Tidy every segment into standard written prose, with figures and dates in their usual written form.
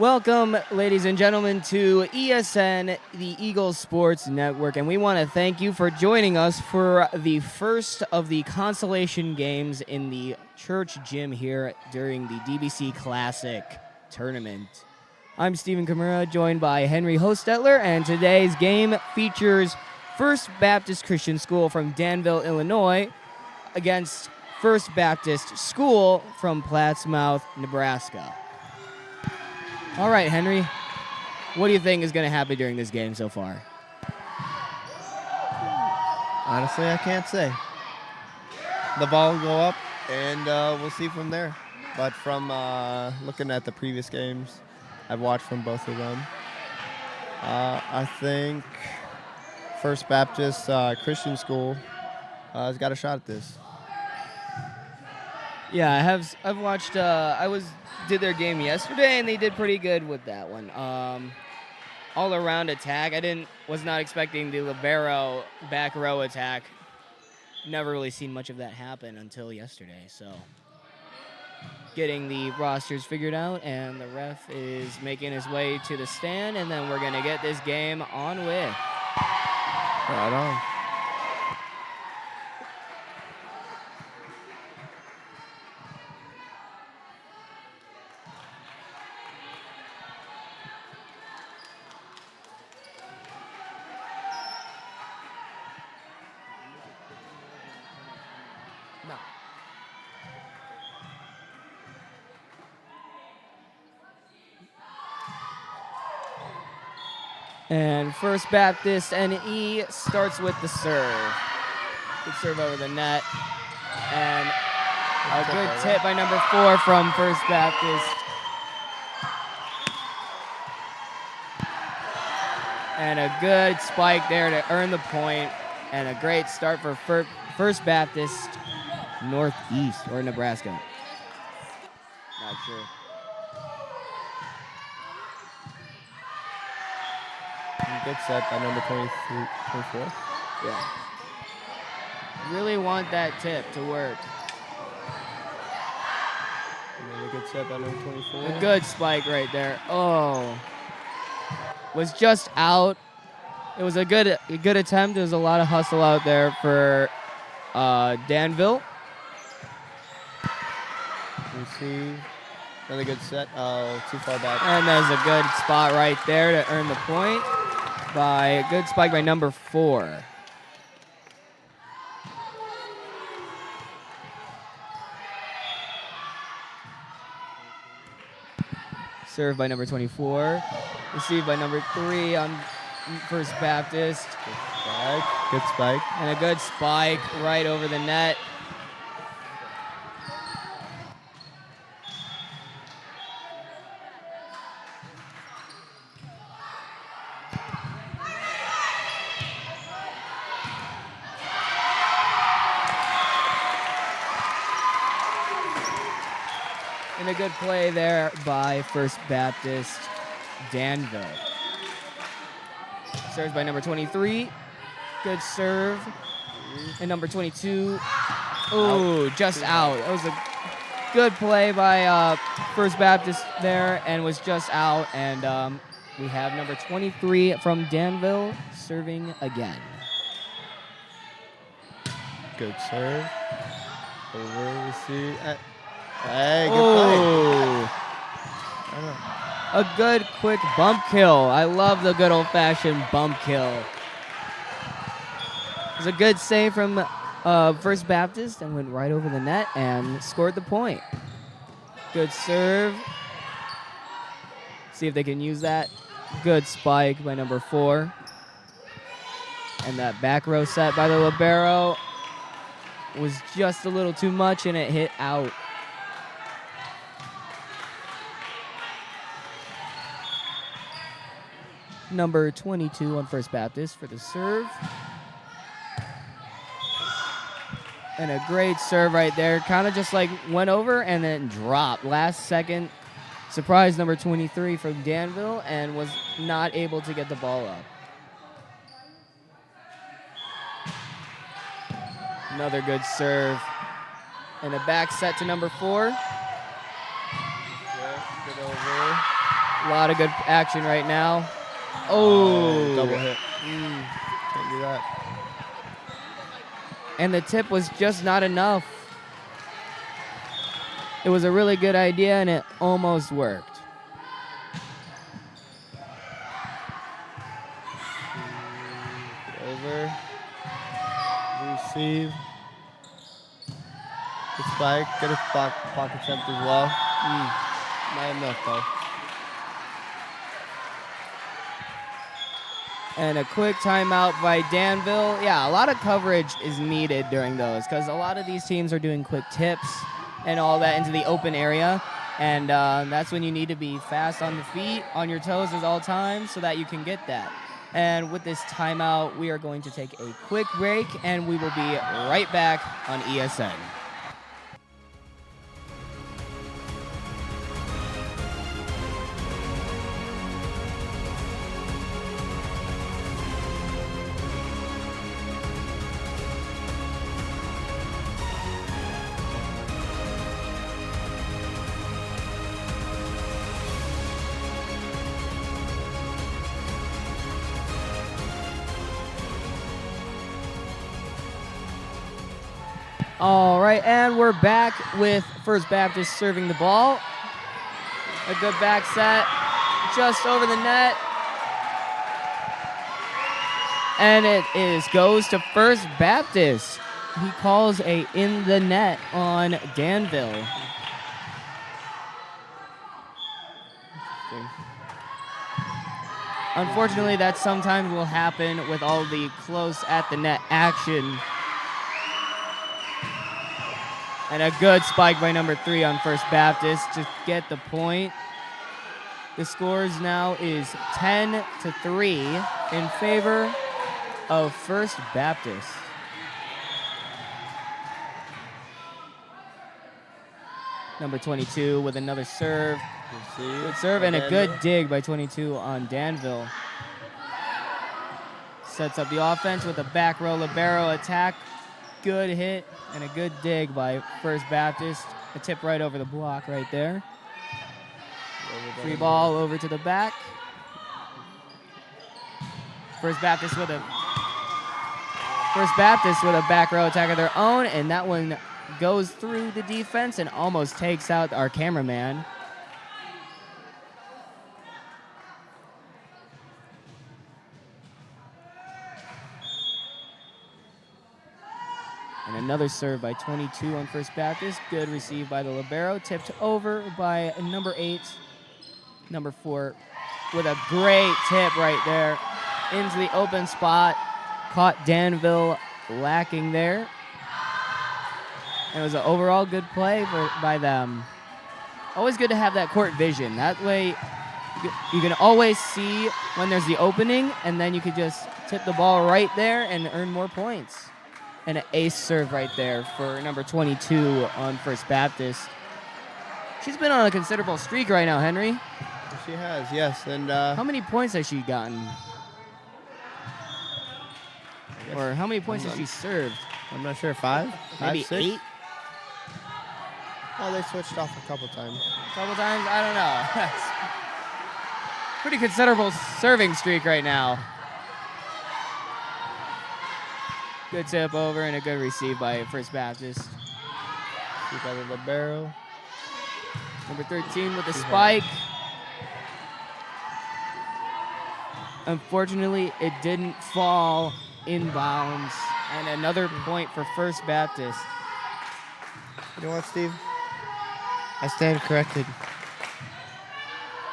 Welcome, ladies and gentlemen, to ESN, the Eagles Sports Network, and we want to thank you for joining us for the first of the consolation games in the church gym here during the DBC Classic tournament. I'm Stephen Kimura, joined by Henry Hostetler, and today's game features First Baptist Christian School from Danville, Illinois, against First Baptist School from Plattsmouth, Nebraska. All right, Henry, what do you think is going to happen during this game so far? Honestly, I can't say. The ball will go up, and we'll see from there. But from looking at the previous games I've watched from both of them, I think First Baptist Christian School has got a shot at this. Yeah, I've watched. Did their game yesterday, and they did pretty good with that one. All around attack. Was not expecting the libero back row attack. Never really seen much of that happen until yesterday. So, getting the rosters figured out, and the ref is making his way to the stand, and then we're gonna get this game on with. Right on. And First Baptist NE starts with the serve. Good serve over the net. And a good tip by number 4 from First Baptist. And a good spike there to earn the point. And a great start for First Baptist Northeast or Nebraska. Not sure. Good set by number 24. Yeah. Really want that tip to work. Another good set by number 24. A good spike right there. Oh. Was just out. It was a good attempt. There was a lot of hustle out there for Danville. Receive. Another good set. Oh, too far back. And there's a good spot right there to earn the point. By a good spike by number 4. Served by number 24. Received by number 3 on First Baptist. Good spike. And a good spike right over the net. And a good play there by First Baptist Danville. Served by number 23. Good serve. And number 22. Oh, just out. That was a good play by First Baptist there and was just out. And we have number 23 from Danville serving again. Good serve. Over receive. Hey, good play. A good quick bump kill. I love the good old-fashioned bump kill. It was a good save from First Baptist and went right over the net and scored the point. Good serve. See if they can use that. Good spike by number 4. And that back row set by the libero was just a little too much and it hit out. Number 22 on First Baptist for the serve. And a great serve right there. Kind of just like went over and then dropped. Last second, surprise number 23 from Danville and was not able to get the ball up. Another good serve. And a back set to number 4. Good over. A lot of good action right now. Oh, double hit. Can't do that. And the tip was just not enough. It was a really good idea, and it almost worked. Over. Receive. The spike. Get a block attempt as well. Not enough, though. And a quick timeout by Danville. Yeah, a lot of coverage is needed during those because a lot of these teams are doing quick tips and all that into the open area. And that's when you need to be fast on the feet, on your toes at all times so that you can get that. And with this timeout, we are going to take a quick break, and we will be right back on ESN. All right, and we're back with First Baptist serving the ball. A good back set, just over the net. And it goes to First Baptist. He calls a in the net on Danville. Unfortunately, that sometimes will happen with all the close at the net action. And a good spike by number 3 on First Baptist to get the point. The scores now is 10-3 in favor of First Baptist. Number 22 with another serve. Good serve and a good dig by 22 on Danville. Sets up the offense with a back row libero attack. Good hit and a good dig by First Baptist. A tip right over the block right there. Free ball over to the back. First Baptist with a back row attack of their own, and that one goes through the defense and almost takes out our cameraman. And another serve by 22 on First Baptist. Good receive by the libero. Tipped over by number 8. Number 4 with a great tip right there into the open spot. Caught Danville lacking there. And it was an overall good play by them. Always good to have that court vision. That way you can always see when there's the opening, and then you could just tip the ball right there and earn more points. And an ace serve right there for number 22 on First Baptist. She's been on a considerable streak right now, Henry. She has, yes. And how many points has she gotten? Or how many points has she served? I'm not sure. 5? Maybe 5, 6? 8? Oh, they switched off a couple times. A couple times? I don't know. Pretty considerable serving streak right now. Good tip over and a good receive by First Baptist. Keep out of the libero. Number 13 with the spike. Unfortunately, it didn't fall inbounds. And another point for First Baptist. You know what, Steve? I stand corrected.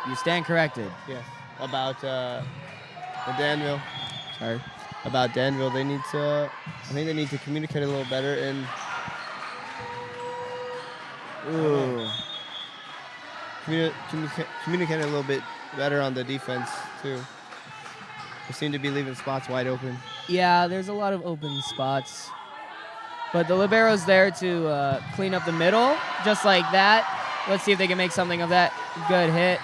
You stand corrected? Yes. About the Danville. Sorry. About Danville, I think they need to communicate a little better and communicate a little bit better on the defense too. They seem to be leaving spots wide open. Yeah, there's a lot of open spots, but the libero's there to clean up the middle, just like that. Let's see if they can make something of that. Good hit.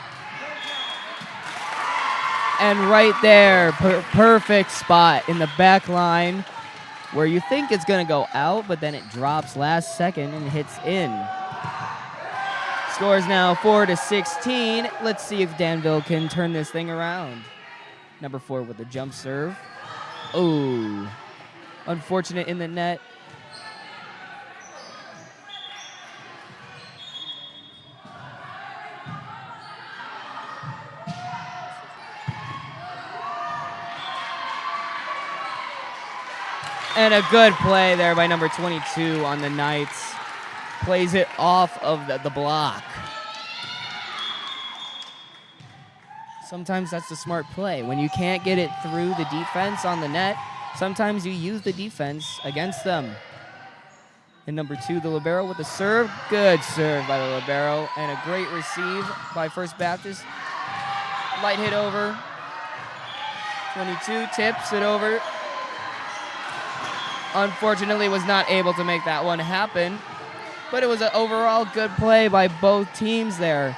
And right there, perfect spot in the back line where you think it's going to go out, but then it drops last second and hits in. Score is now 4-16. Let's see if Danville can turn this thing around. Number 4 with the jump serve. Oh, unfortunate in the net. And a good play there by number 22 on the Knights. Plays it off of the block. Sometimes that's the smart play. When you can't get it through the defense on the net, sometimes you use the defense against them. And number 2, the libero with the serve. Good serve by the libero. And a great receive by First Baptist. Light hit over. 22 tips it over. Unfortunately, was not able to make that one happen. But it was an overall good play by both teams there.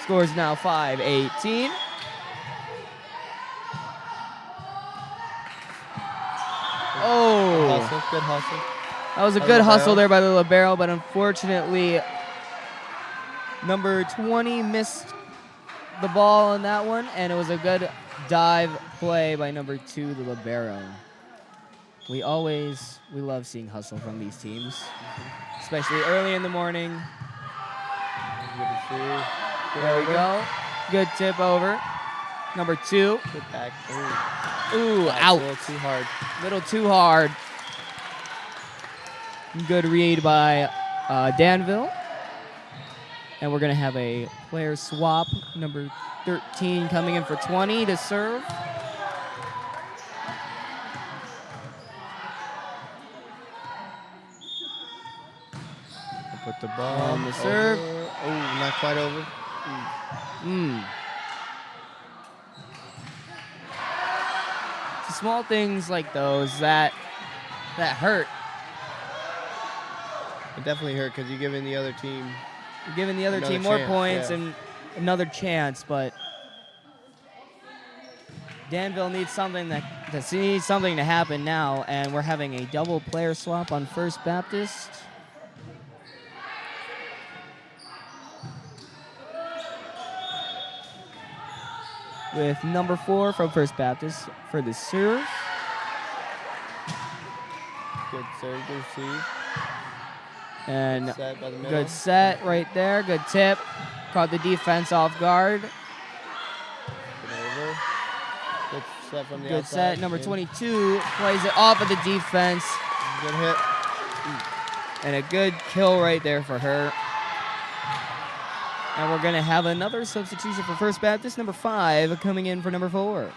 Score is now 5-18. Oh, Good hustle. that was a good hustle there by the libero, but unfortunately, number 20 missed the ball on that one, and it was a good dive play by number 2, the libero. We love seeing hustle from these teams, especially early in the morning. There we go. Good tip over. Number 2. Good back. Ooh, That's out. A little too hard. Little too hard. Good read by Danville. And we're going to have a player swap. Number 13 coming in for 20 to serve. Put the ball On the serve. Oh, not quite over. It's small things like those that hurt. It definitely hurt because you're giving the other team. You're giving the other Another team more chance, points yeah. and another chance, but Danville needs something to happen now, and we're having a double player swap on First Baptist. With number 4 from First Baptist for the serve. Good serve, good receive. And Set by the middle. good set right there. Good tip. Caught the defense off guard. Get over. Good set from the Good outside. set. Number In. 22 plays it off of the defense. Good hit. And a good kill right there for her. And we're going to have another substitution for First Baptist. Number 5 coming in for number 4.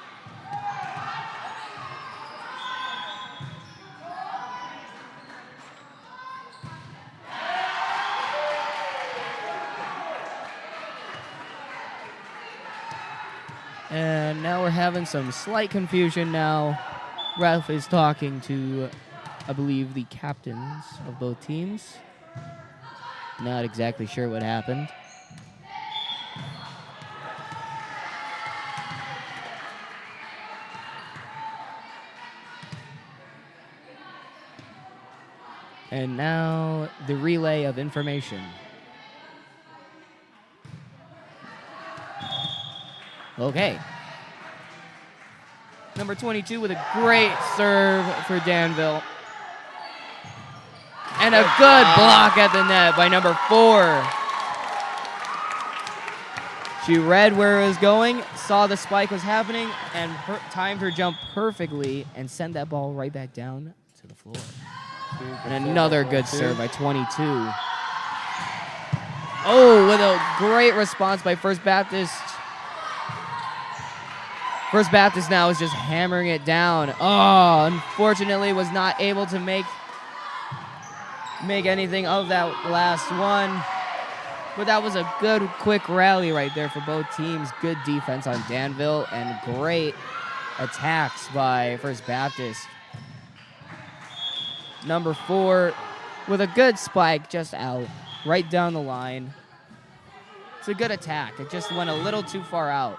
And now we're having some slight confusion now. Ralph is talking to, I believe, the captains of both teams. Not exactly sure what happened. And now the relay of information. Okay. Number 22 with a great serve for Danville. And a good block at the net by number 4. She read where it was going, saw the spike was happening, and timed her jump perfectly and sent that ball right back down to the floor. And another good serve by 22. Oh, with a great response by First Baptist. First Baptist now is just hammering it down. Oh, unfortunately was not able to make anything of that last one. But that was a good, quick rally right there for both teams. Good defense on Danville and great attacks by First Baptist. Number 4 with a good spike just out, right down the line. It's a good attack. It just went a little too far out.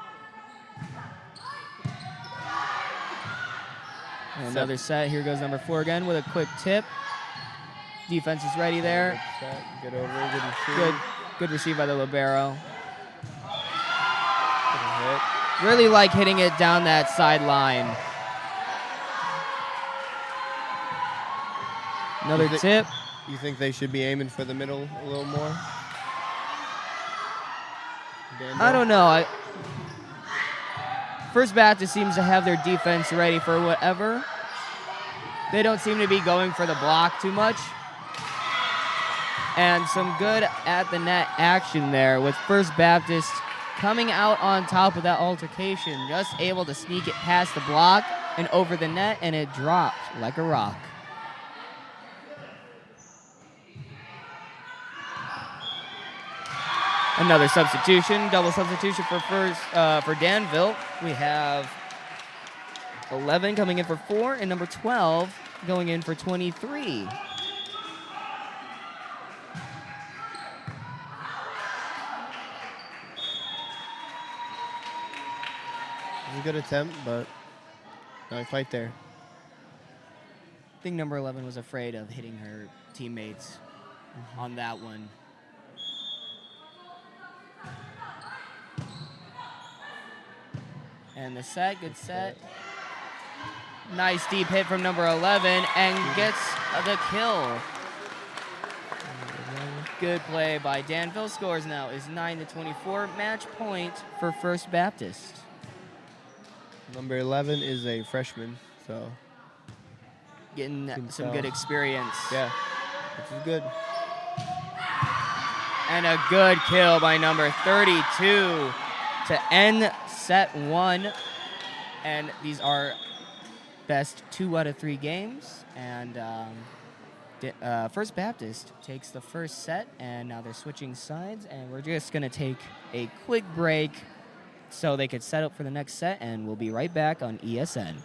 And another set. Here goes number 4 again with a quick tip. Defense is ready there. Good set. Get over. Good receive. Good Good receive by the libero. Good hit. Really like hitting it down that sideline. Another tip. You think they should be aiming for the middle a little more? I don't know. First Baptist seems to have their defense ready for whatever. They don't seem to be going for the block too much. And some good at the net action there with First Baptist coming out on top of that altercation, just able to sneak it past the block and over the net, and it dropped like a rock. Another substitution, double substitution for Danville. We have 11 coming in for 4, and number 12 going in for 23. A good attempt, but not quite there. I think number 11 was afraid of hitting her teammates on that one. And the set, good set. Nice deep hit from number 11 and gets the kill. Good play by Danville. Scores now is 9-24. Match point for First Baptist. Number 11 is a freshman, so Getting some good experience. yeah, which is good. And a good kill by number 32 to end set 1. And these are best 2 out of 3 games. And First Baptist takes the first set, and now they're switching sides. And we're just going to take a quick break so they could set up for the next set, and we'll be right back on ESN.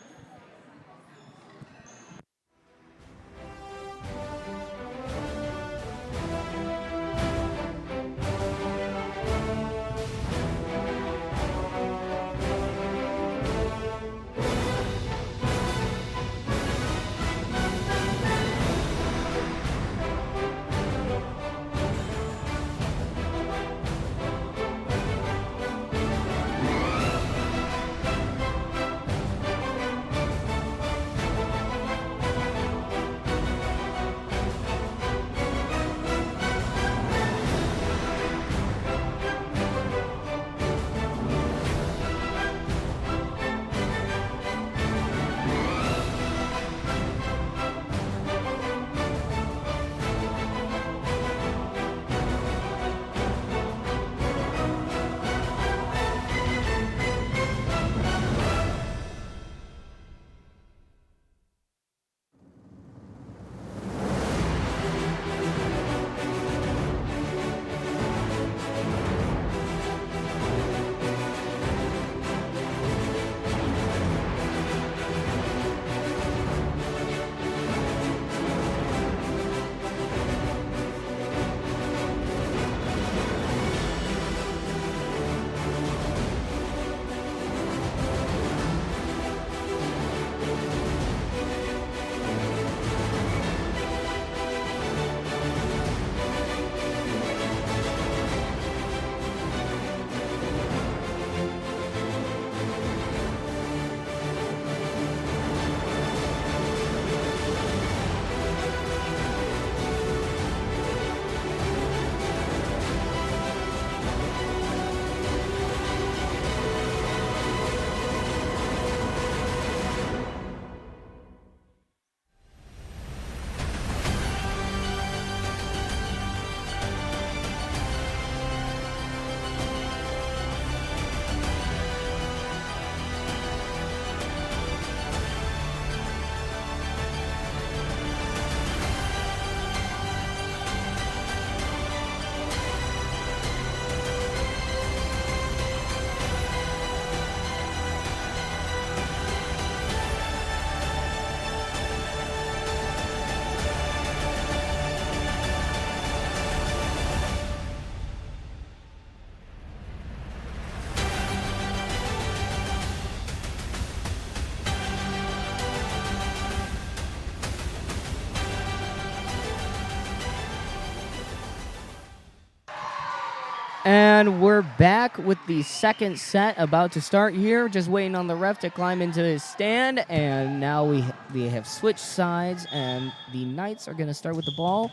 And we're back with the second set about to start here. Just waiting on the ref to climb into his stand. And now we have switched sides, and the Knights are going to start with the ball.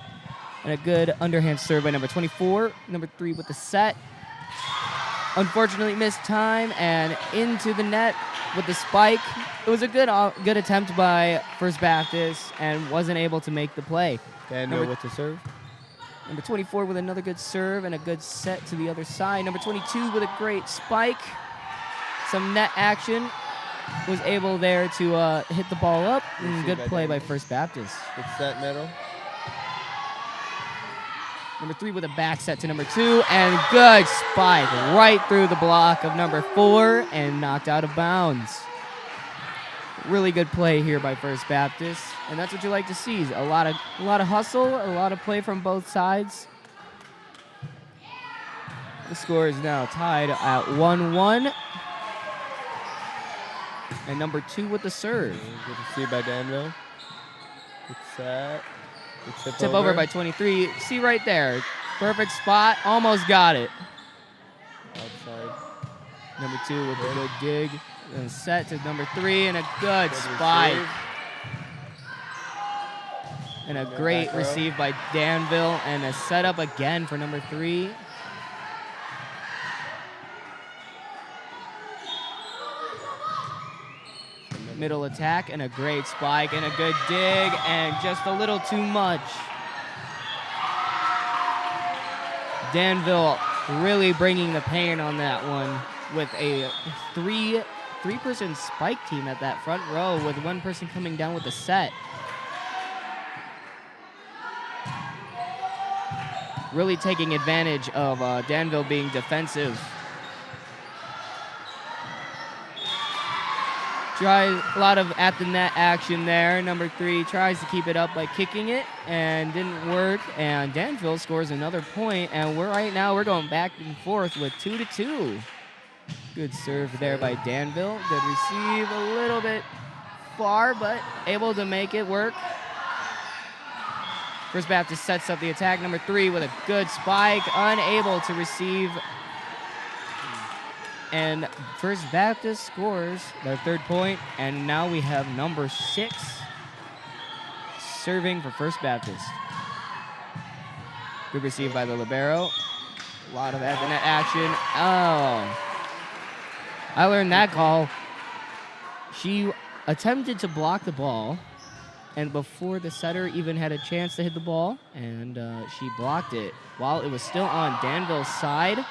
And a good underhand serve by number 24. Number 3 with the set. Unfortunately missed time and into the net with the spike. It was a good attempt by First Baptist and wasn't able to make the play. Danville with the serve. Number 24 with another good serve and a good set to the other side. Number 22 with a great spike. Some net action. Was able there to hit the ball up. And good play by First Baptist. Good set middle. Number 3 with a back set to number 2. And good spike right through the block of number 4 and knocked out of bounds. Really good play here by First Baptist, and that's what you like to see. A lot of hustle, a lot of play from both sides. The score is now tied at 1-1. And number 2 with the serve. Good to see by Danville. Good set. Good tip over by 23. See right there. Perfect spot. Almost got it. Outside. Number 2 with a good dig. And set to number 3 and a good spike. Receive. And a great receive by Danville and a setup again for number 3. Middle attack and a great spike and a good dig and just a little too much. Danville really bringing the pain on that one with a three-person spike team at that front row with one person coming down with the set. Really taking advantage of Danville being defensive. Try a lot of at the net action there. Number 3 tries to keep it up by kicking it and didn't work. And Danville scores another point. And right now we're going back and forth with 2-2. Good serve there by Danville. Good receive, a little bit far, but able to make it work. First Baptist sets up the attack. Number 3 with a good spike, unable to receive. And First Baptist scores their 3rd point, and now we have number 6 serving for First Baptist. Good receive by the libero. A lot of at the net action. Oh. I learned that call. She attempted to block the ball, and before the setter even had a chance to hit the ball, and she blocked it while it was still on Danville's side.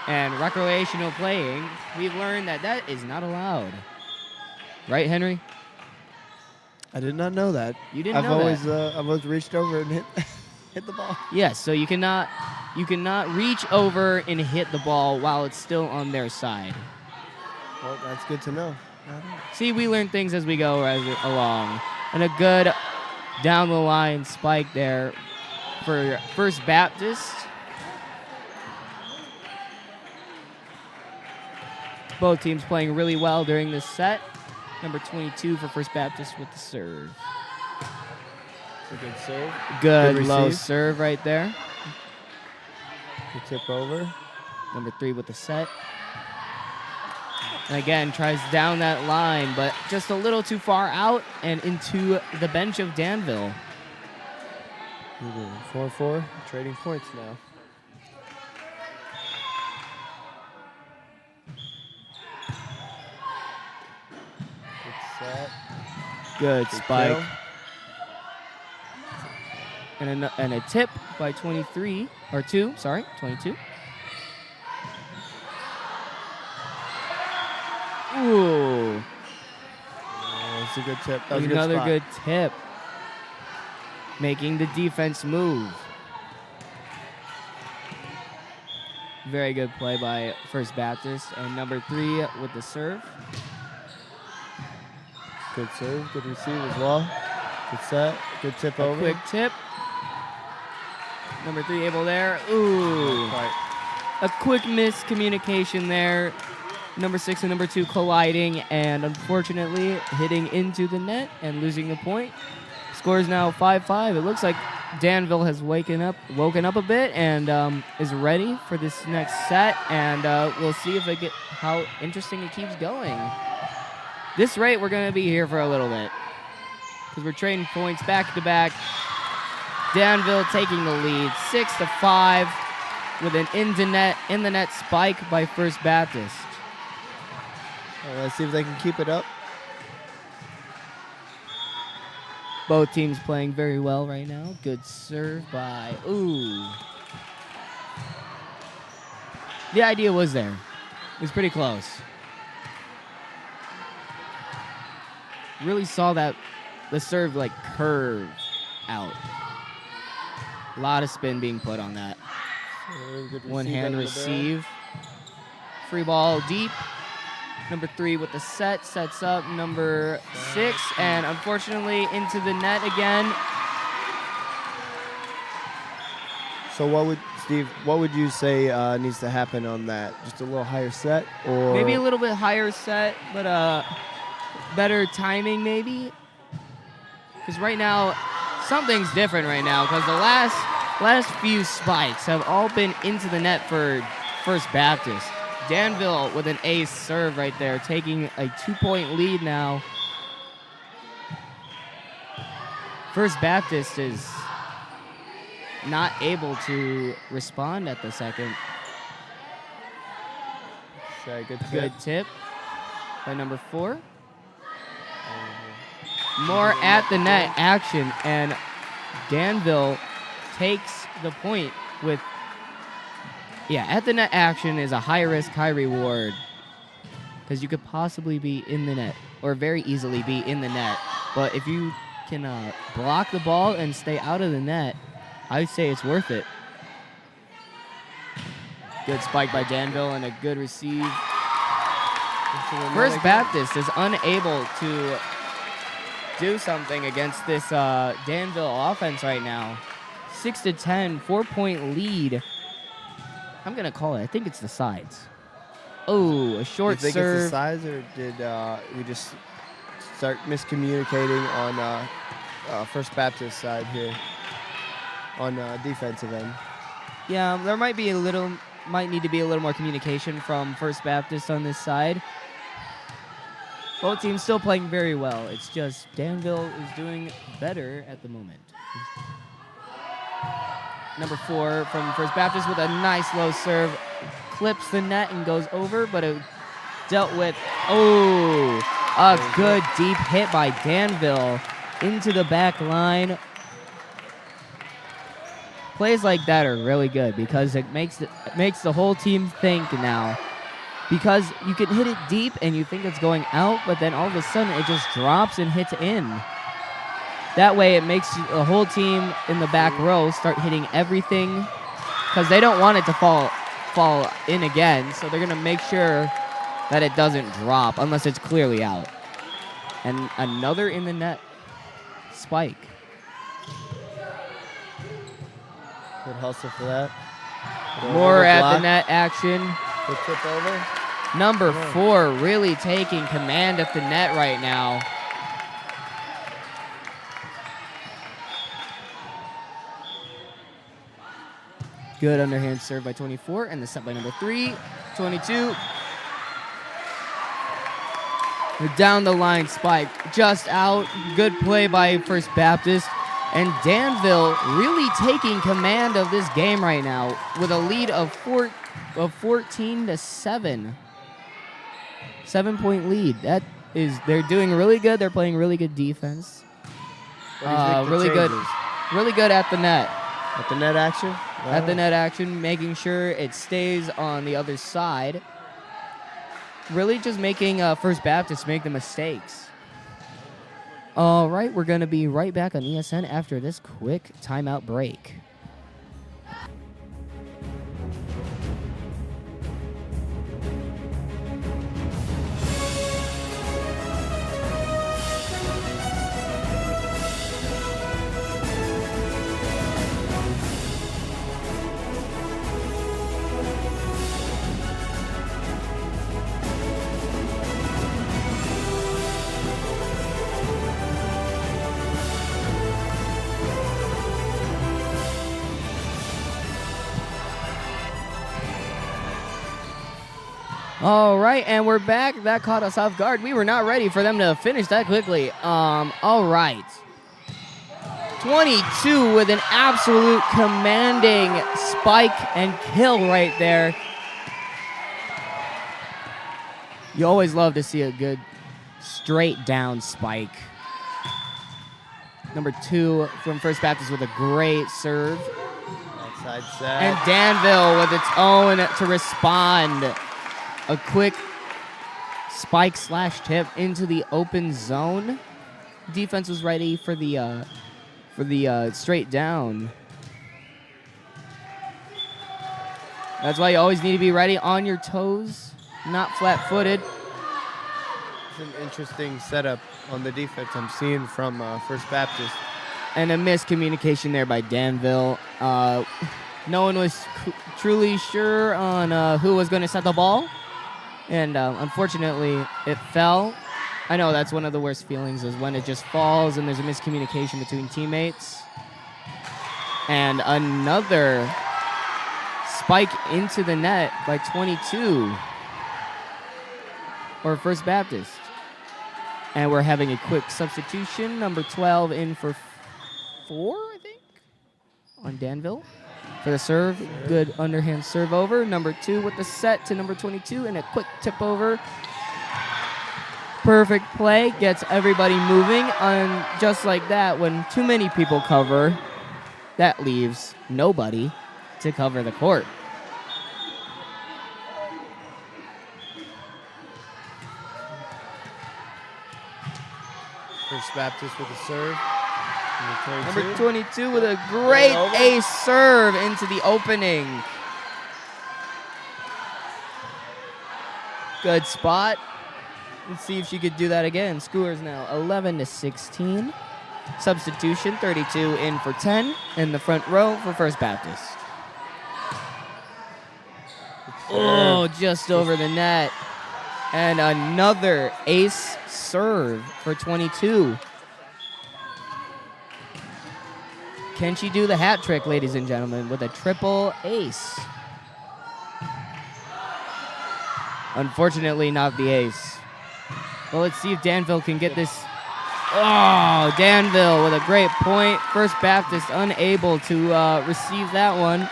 And recreational playing, we've learned that is not allowed. Right, Henry? I did not know that. You didn't know that? I've always reached over and hit the ball. Yes, so you cannot reach over and hit the ball while it's still on their side. Well, that's good to know. See, we learn things as we go along. And a good down the line spike there for First Baptist. Both teams playing really well during this set. Number 22 for First Baptist with the serve. It's a good serve. Good low serve right there. Good tip over. Number 3 with the set. And again, tries down that line, but just a little too far out and into the bench of Danville. 4-4, trading points now. Good Good spike. kill. And a tip by 23, or 2, sorry, 22. Ooh. That's a good tip. That was Another a good spot. good tip. Making the defense move. Very good play by First Baptist. And number 3 with the serve. Good serve, good receive as well. Good set, good tip over. Quick tip. Number 3 able there. Ooh. A quick miscommunication there. Number 6 and number 2 colliding and unfortunately hitting into the net and losing the point. Score is now 5-5. It looks like Danville has woken up a bit and is ready for this next set, and we'll see if how interesting it keeps going. This rate, we're going to be here for a little bit because we're trading points back to back. Danville taking the lead, 6-5, with an in the net spike by First Baptist. Let's see if they can keep it up. Both teams playing very well right now. Good serve by, The idea was there. It was pretty close. Really saw that the serve like curve out. A lot of spin being put on that. One hand receive. Free ball deep. Number 3 with the sets up number 6, and unfortunately into the net again. So what would you say needs to happen on that? Just a little higher set, or maybe a little bit higher set, but better timing maybe. Because right now, something's different right now. Because the last few spikes have all been into the net for First Baptist. Danville with an ace serve right there, taking a 2-point lead now. First Baptist is not able to respond at the second. Good tip by number 4. More at the net action, and Danville takes the point with at the net action is a high risk, high reward, because you could possibly be in the net or very easily be in the net. But if you can block the ball and stay out of the net, I'd say it's worth it. Good spike by Danville and a good receive. First Baptist is unable to do something against this Danville offense right now. 6-10, 4-point lead. I'm going to call it. I think it's the sides. Oh, a short serve. You think it's the sides, or did we just start miscommunicating on First Baptist side here on defensive end? Yeah, there might need to be a little more communication from First Baptist on this side. Both teams still playing very well. It's just Danville is doing better at the moment. Number 4 from First Baptist with a nice low serve. Clips the net and goes over, but it dealt with, a good deep hit by Danville into the back line. Plays like that are really good because it makes the whole team think now. Because you can hit it deep and you think it's going out, but then all of a sudden it just drops and hits in. That way it makes the whole team in the back row start hitting everything because they don't want it to fall in again, so they're going to make sure that it doesn't drop unless it's clearly out. And another in the net spike. Good hustle for that. More at the net action. Good tip over. Number 4 really taking command at the net right now. Good underhand serve by 24, and the set by number 3, 22. Down the line spike, just out. Good play by First Baptist. And Danville really taking command of this game right now with a lead of 14-7. 7-point lead. They're doing really good. They're playing really good defense. Really good at the net. At the net action? Wow. At the net action, making sure it stays on the other side. Really just making First Baptist make the mistakes. All right, we're going to be right back on ESN after this quick timeout break. All right, and we're back. That caught us off guard. We were not ready for them to finish that quickly. All right. 22 with an absolute commanding spike and kill right there. You always love to see a good straight down spike. Number 2 from First Baptist with a great serve. Outside set. And Danville with its own to respond. A quick spike slash tip into the open zone. Defense was ready for the straight down. That's why you always need to be ready on your toes, not flat-footed. It's an interesting setup on the defense I'm seeing from First Baptist. And a miscommunication there by Danville. No one was truly sure on who was going to set the ball. And unfortunately, it fell. I know that's one of the worst feelings is when it just falls and there's a miscommunication between teammates. And another spike into the net by 22 for First Baptist. And we're having a quick substitution. Number 12 in for 4, I think, on Danville. For the serve, good underhand serve over. Number 2 with the set to number 22 and a quick tip over. Perfect play, gets everybody moving. And just like that, when too many people cover, that leaves nobody to cover the court. First Baptist with a serve. Number 22 with a great ace serve into the opening. Good spot. Let's see if she could do that again. Scores now 11-16. Substitution, 32 in for 10 in the front row for First Baptist. Oh, just over the net. And another ace serve for 22. Can she do the hat trick, ladies and gentlemen, with a triple ace? Unfortunately, not the ace. Well, let's see if Danville can get this. Oh, Danville with a great point. First Baptist unable to receive that one.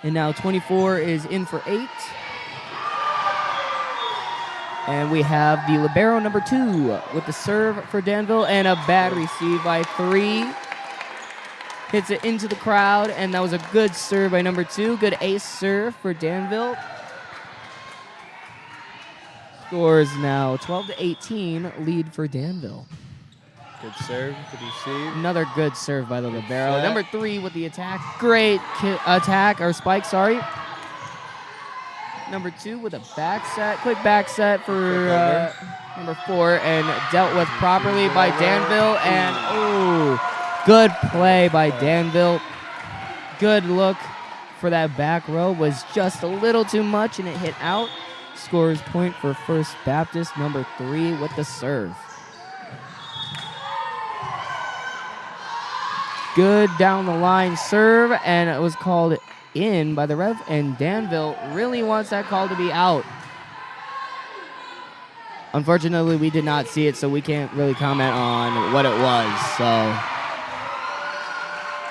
And now 24 is in for 8. And we have the libero number 2 with the serve for Danville and a bad receive by 3. Hits it into the crowd, and that was a good serve by number 2. Good ace serve for Danville. Scores now 12-18, lead for Danville. Good serve, good receive. Another good serve by the libero. set. Number 3 with the attack. Great attack, or spike, sorry. Number 2 with a back set. Quick back set for number 4 and dealt with properly by Danville. And, good play by Danville. Good look for that back row. Was just a little too much and it hit out. Scores point for First Baptist. Number 3 with the serve. Good down the line serve, and it was called in by the ref, and Danville really wants that call to be out. Unfortunately, we did not see it, so we can't really comment on what it was. So,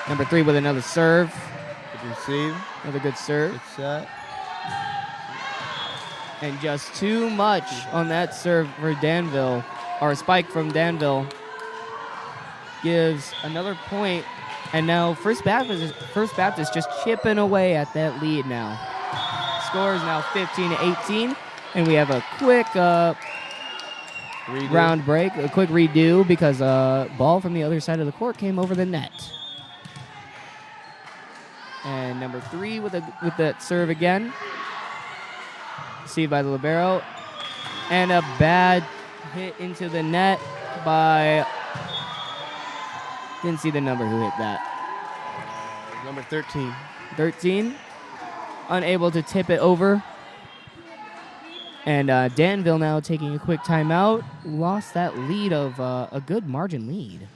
number 3 with another serve. Good receive. Another good serve. Good set. And just too much on that serve for Danville, or a spike from Danville. Gives another point, and now First Baptist just chipping away at that lead now. Score is now 15-18, and we have a quick round break, a quick redo because ball from the other side of the court came over the net. And number 3 with that serve again. Received by the libero, and a bad hit into the net by. Didn't see the number who hit that. Number 13. 13. Unable to tip it over. And Danville now taking a quick timeout. Lost that lead of a good margin lead.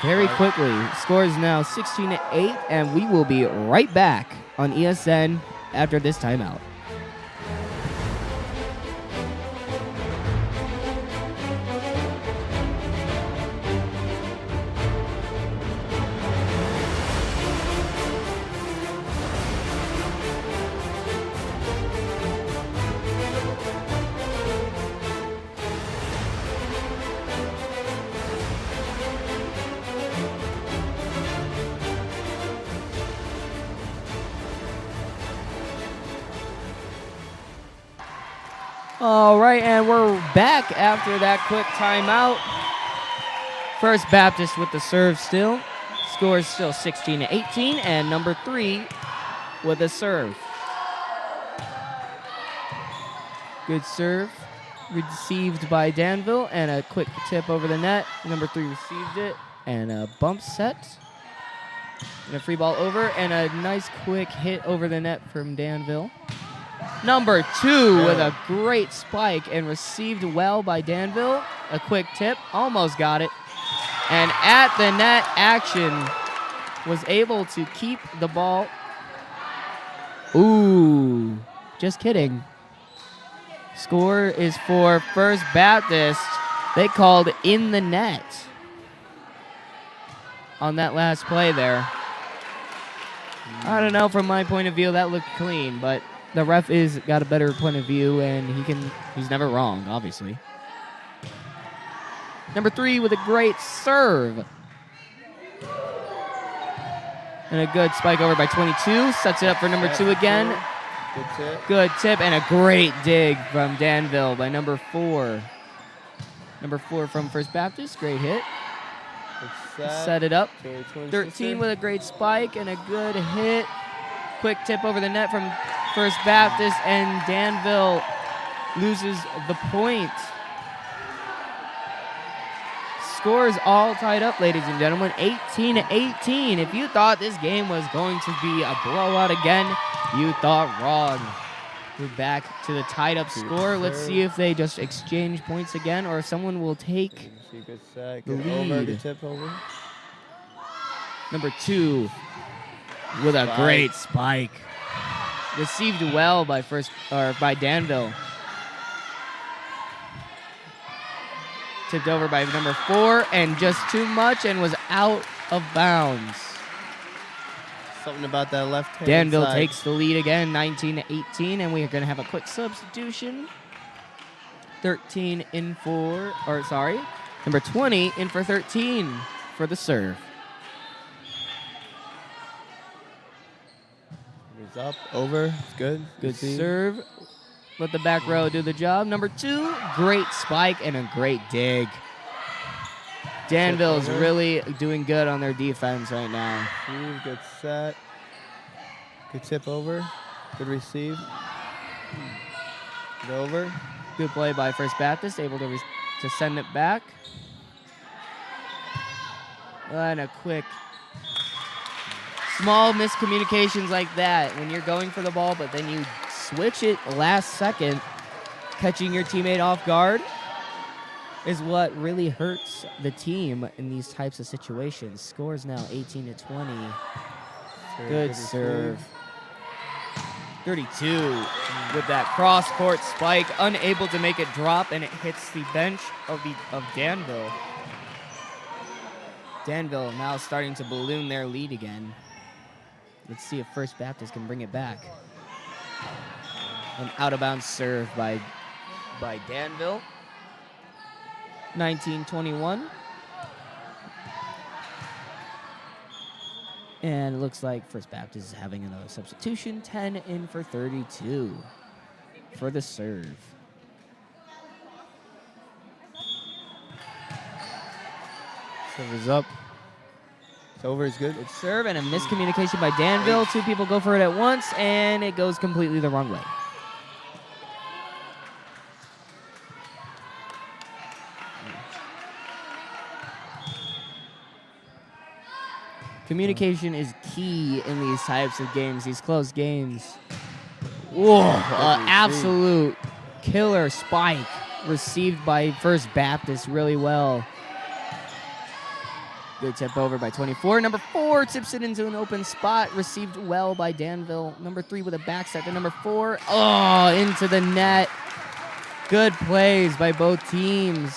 Very quickly. Scores now 16-8, and we will be right back on ESN after this timeout. All right, and we're back after that quick timeout. First Baptist with the serve still. Score is still 16-18, and number 3 with a serve. Good serve. Received by Danville, and a quick tip over the net. Number 3 received it, and a bump set. And a free ball over, and a nice quick hit over the net from Danville. Number 2 with a great spike and received well by Danville. A quick tip, almost got it. And at the net action, was able to keep the ball. Ooh, just kidding. Score is for First Baptist. They called in the net on that last play there. I don't know, from my point of view, that looked clean, but the ref is got a better point of view, and he's never wrong, obviously. Number 3 with a great serve. And a good spike over by 22. Sets it up for number 2 again. Good tip. Good tip, and a great dig from Danville by number 4. Number 4 from First Baptist, great hit. Set it up. 13 with a great spike and a good hit. Quick tip over the net from First Baptist, and Danville loses the point. Scores all tied up, ladies and gentlemen, 18-18. If you thought this game was going to be a blowout again, you thought wrong. We're back to the tied up score. Let's see if they just exchange points again, or if someone will take the lead. Good tip over. Number 2 with a great spike. Received well by by Danville. Tipped over by number 4, and just too much, and was out of bounds. Something about that left hand. Danville side. takes the lead again, 19-18, and we are going to have a quick substitution. 13 in for, number 20 in for 13 for the serve. It's up, over, it's good. Good serve. Let the back row do the job. Number 2, great spike and a great dig. Danville's really doing good on their defense right now. Good set. Good tip over. Good receive. Good over. Good play by First Baptist, able to send it back. And a quick, small miscommunications like that when you're going for the ball, but then you switch it last second, catching your teammate off guard is what really hurts the team in these types of situations. Scores now 18-20. Good serve. 32 with that cross-court spike, unable to make it drop, and it hits the bench of Danville. Danville now starting to balloon their lead again. Let's see if First Baptist can bring it back. An out-of-bounds serve by Danville. 19-21. And it looks like First Baptist is having another substitution. 10 in for 32 for the serve. Serve is up. It's over is good. Good serve and a miscommunication by Danville. 2 people go for it at once, and it goes completely the wrong way. Communication is key in these types of games, these close games. Whoa, absolute killer spike received by First Baptist really well. Good tip over by 24. Number 4 tips it into an open spot, received well by Danville. Number 3 with a back set to number 4. Oh, into the net. Good plays by both teams.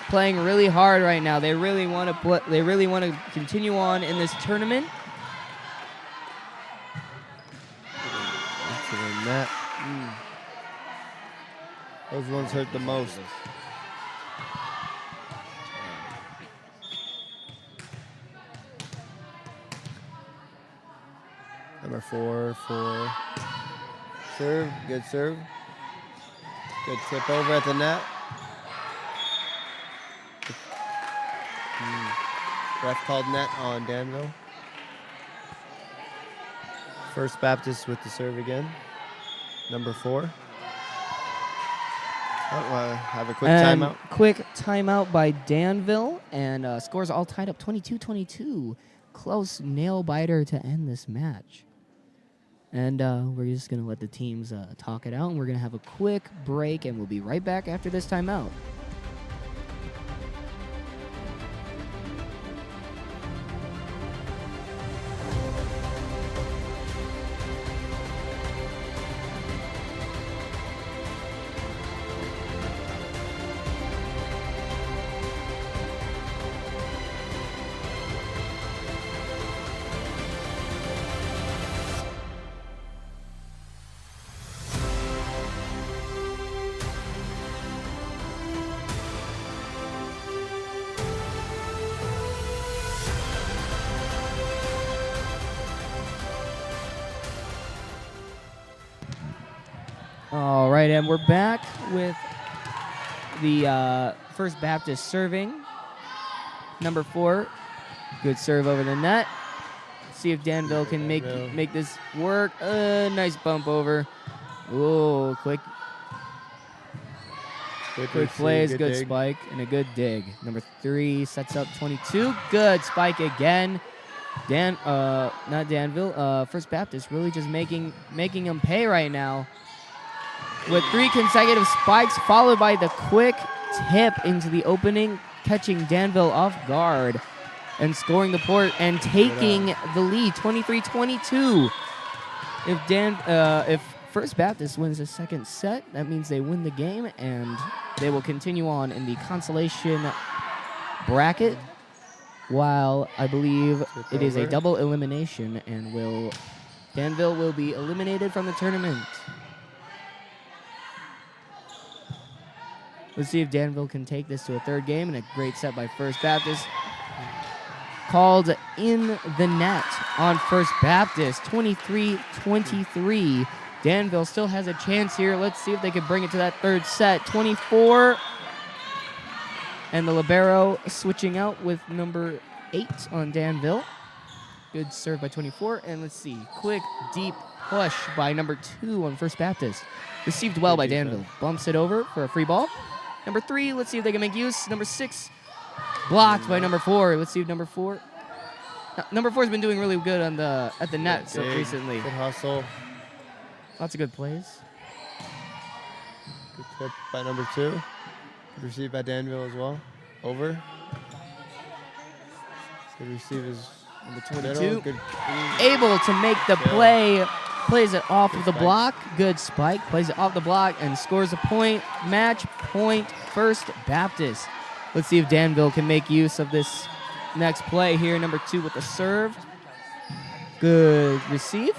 Playing really hard right now. They really want to continue on in this tournament. Into the net. Those ones hurt the most. Number 4. Serve. Good serve. Good tip over at the net. Ref called net on Danville. First Baptist with the serve again. Number 4. Have a quick And timeout. Quick timeout by Danville, and scores all tied up 22-22. Close nail biter to end this match. And we're just going to let the teams talk it out, and we're going to have a quick break, and we'll be right back after this timeout. All right, and we're back with the First Baptist serving. Number 4, good serve over the net. See if Danville can make this work. Nice bump over. Ooh, quick plays, good dig. spike, and a good dig. Number 3 sets up 22. Good spike again. Not Danville. First Baptist really just making him pay right now. With 3 consecutive spikes, followed by the quick tip into the opening, catching Danville off guard and scoring the point and taking the lead, 23-22. If First Baptist wins the second set, that means they win the game, and they will continue on in the consolation bracket, while I believe it is a double elimination, and Danville will be eliminated from the tournament. Let's see if Danville can take this to a third game, and a great set by First Baptist. Called in the net on First Baptist, 23-23. Danville still has a chance here. Let's see if they can bring it to that third set. 24. And the libero switching out with number 8 on Danville. Good serve by 24. And let's see, quick, deep push by number 2 on First Baptist. Received well by Danville. Bumps it over for a free ball. Number 3, let's see if they can make use. Number 6, blocked by number 4. Let's see if number 4. Number 4's been doing really good at the net recently. Good hustle. Lots of good plays. Good tip by number 2. Good receive by Danville as well. Over. Good receive is number 22. Good. Able to make the play. Plays it off of the block. Good spike. Plays it off the block and scores a point. Match point, First Baptist. Let's see if Danville can make use of this next play here. Number 2 with the serve. Good receive.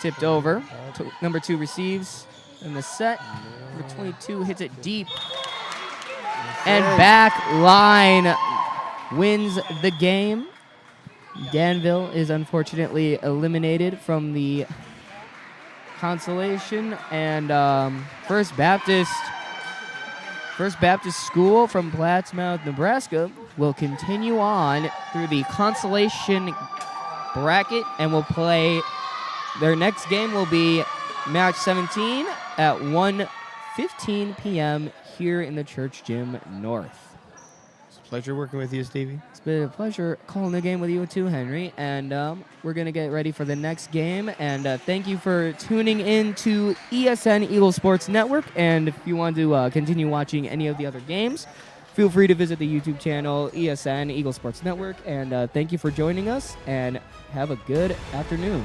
Tipped over. Number 2 receives in the set. Number 22 hits it deep. And back line wins the game. Danville is unfortunately eliminated from the consolation, and First Baptist School from Plattsmouth, Nebraska will continue on through the consolation bracket and will play. Their next game will be match 17 at 1:15 p.m. here in the Church Gym North. Pleasure working with you, Stevie. It's been a pleasure calling the game with you too, Henry. And we're going to get ready for the next game. And thank you for tuning in to ESN Eagle Sports Network. And if you want to continue watching any of the other games, feel free to visit the YouTube channel ESN Eagle Sports Network. And thank you for joining us, and have a good afternoon.